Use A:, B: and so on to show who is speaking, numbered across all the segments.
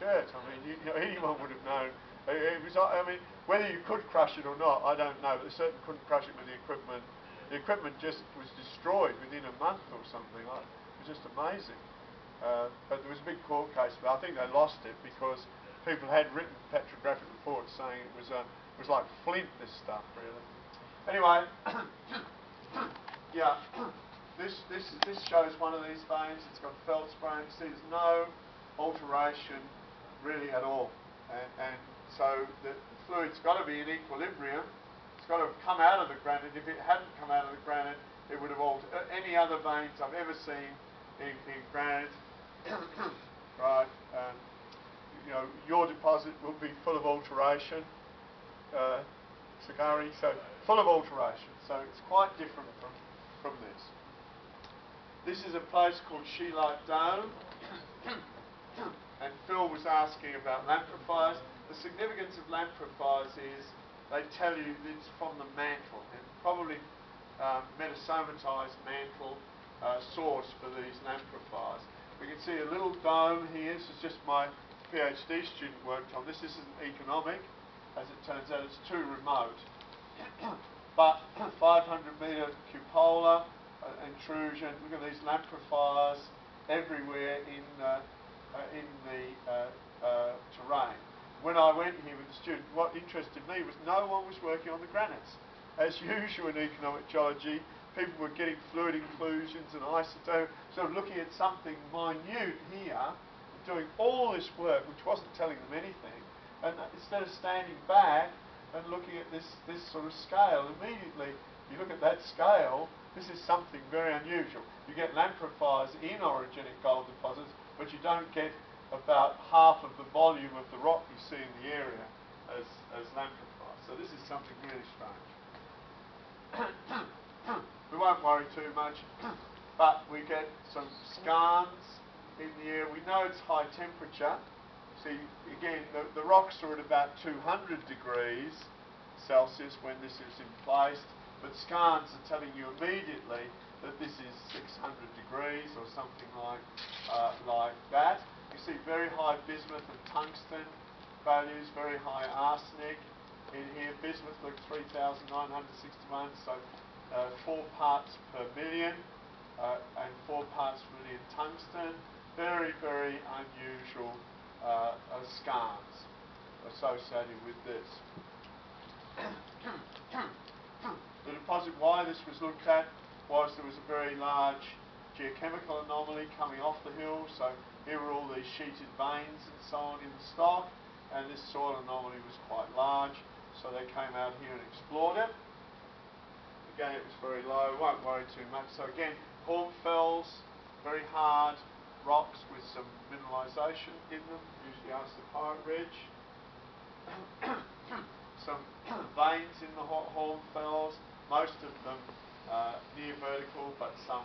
A: shirt. I mean, you know, anyone would have known. It was, I mean, whether you could crush it or not, I don't know, but they certainly couldn't crush it with the equipment. The equipment just was destroyed within a month or something. It was just amazing. But there was a big court case, but I think they lost it because people had written petrographic reports saying it was like flint, this stuff, really. Anyway, yeah, this shows one of these veins. It's got feldspar. You see, there's no alteration really at all, and so the fluid's got to be in equilibrium. It's got to have come out of the granite. If it hadn't come out of the granite, it would have altered. Any other veins I've ever seen in granite, right? You know, your deposit will be full of alteration, Sagari, so full of alteration. So it's quite different from this. This is a place called Sheelite Dome. And Phil was asking about lamprifiers. The significance of lamprifiers is they tell you it's from the mantle, and probably metasomatized mantle source for these lamprifiers. We can see a little dome here. This is just my PhD student worked on. This isn't economic. As it turns out, it's too remote. But 500-metre cupola intrusion. Look at these lamprifiers everywhere in the terrain. When I went here with the student, what interested me was no one was working on the granites. As usual in economic geology, people were getting fluid inclusions and isotope, sort of looking at something minute here, doing all this work which wasn't telling them anything, and instead of standing back and looking at this sort of scale, immediately you look at that scale, this is something very unusual. You get lamprifiers in orogenic gold deposits, but you don't get about half of the volume of the rock you see in the area as lamprifiers. So this is something really strange. We won't worry too much, but we get some skarns in the area. We know it's high temperature. See, again, the rocks are at about 200 degrees Celsius when this is in place, but skarns are telling you immediately that this is 600 degrees or something like that. You see very high bismuth and tungsten values, very high arsenic in here. Bismuth look 3,961, so 4 parts per million, and 4 parts per million tungsten. Very, very unusual skarns associated with this. The deposit, why this was looked at, was there was a very large geochemical anomaly coming off the hill. So here were all these sheeted veins and so on in the stock, and this soil anomaly was quite large, so they came out here and explored it. Again, it was very low, won't worry too much. So again, hornfells, very hard rocks with some mineralisation in them, usually arsenopyrite ridge. Some veins in the hornfells, most of them near vertical, but some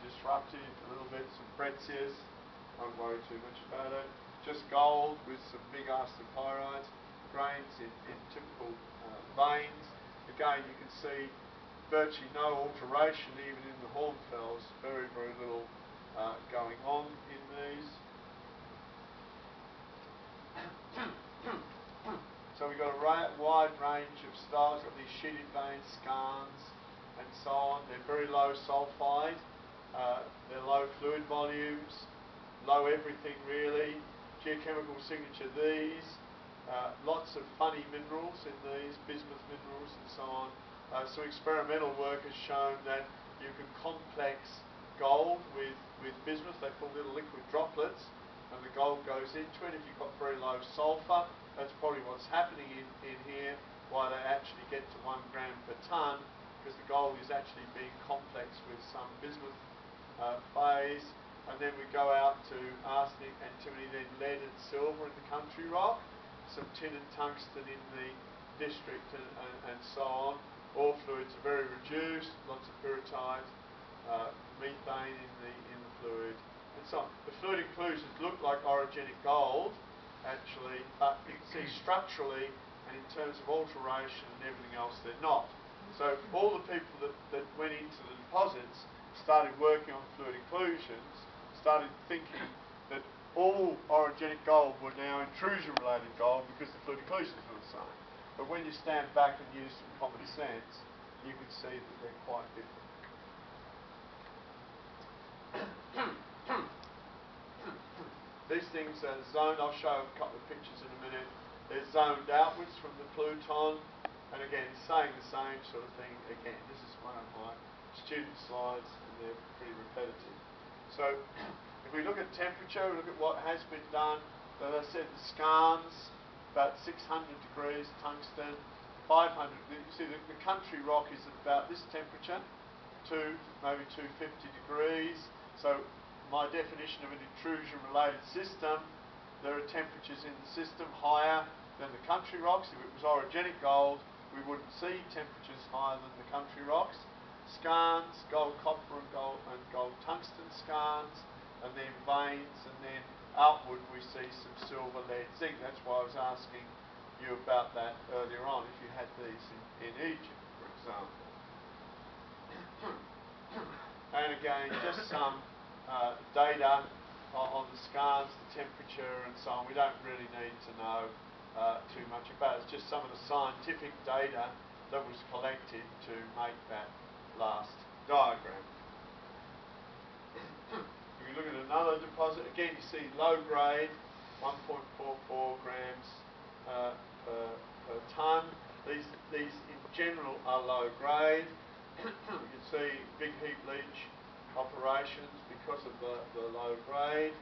A: disrupted a little bit, some breccias, won't worry too much about it. Just gold with some big arsenopyrite grains in typical veins. Again, you can see virtually no alteration even in the hornfells, very, very little going on in these. So we've got a wide range of styles. We've got these sheeted veins, skarns, and so on. They're very low sulfide. They're low fluid volumes, low everything really. Geochemical signature these. Lots of funny minerals in these, bismuth minerals and so on. So experimental work has shown that you can complex gold with bismuth. They form little liquid droplets, and the gold goes into it. If you've got very low sulfur, that's probably what's happening in here, why they actually get to 1 gram per tonne, because the gold is actually being complexed with some bismuth phase. And then we go out to arsenic, antimony, then lead and silver in the country rock, some tin and tungsten in the district, and so on. All fluids are very reduced, lots of pyrrhotite, methane in the fluid, and so on. The fluid inclusions look like orogenic gold, actually, but you can see structurally and in terms of alteration and everything else, they're not. So all the people that went into the deposits started working on fluid inclusions, started thinking that all orogenic gold were now intrusion-related gold because the fluid occlusions were the same. But when you stand back and use some common sense, you can see that they're quite different. These things are zoned. I'll show a couple of pictures in a minute. They're zoned outwards from the pluton, and again, saying the same sort of thing again. This is one of my student slides, and they're pretty repetitive. So, if we look at temperature, we look at what has been done. As I said, the skarns, about 600 degrees tungsten, 500. You see, the country rock is at about this temperature, maybe 250 degrees. So, my definition of an intrusion-related system, there are temperatures in the system higher than the country rocks. If it was orogenic gold, we wouldn't see temperatures higher than the country rocks. Skarns, gold, copper, and gold tungsten skarns, and then veins, and then outward we see some silver, lead, zinc. That's why I was asking you about that earlier on, if you had these in Egypt, for example. And again, just some data on the skarns, the temperature, and so on. We don't really need to know too much about it. It's just some of the scientific data that was collected to make that last diagram. If you look at another deposit, again you see low grade, 1.44 grams per tonne. These in general are low grade. You can see big heap leach operations because of the low grade.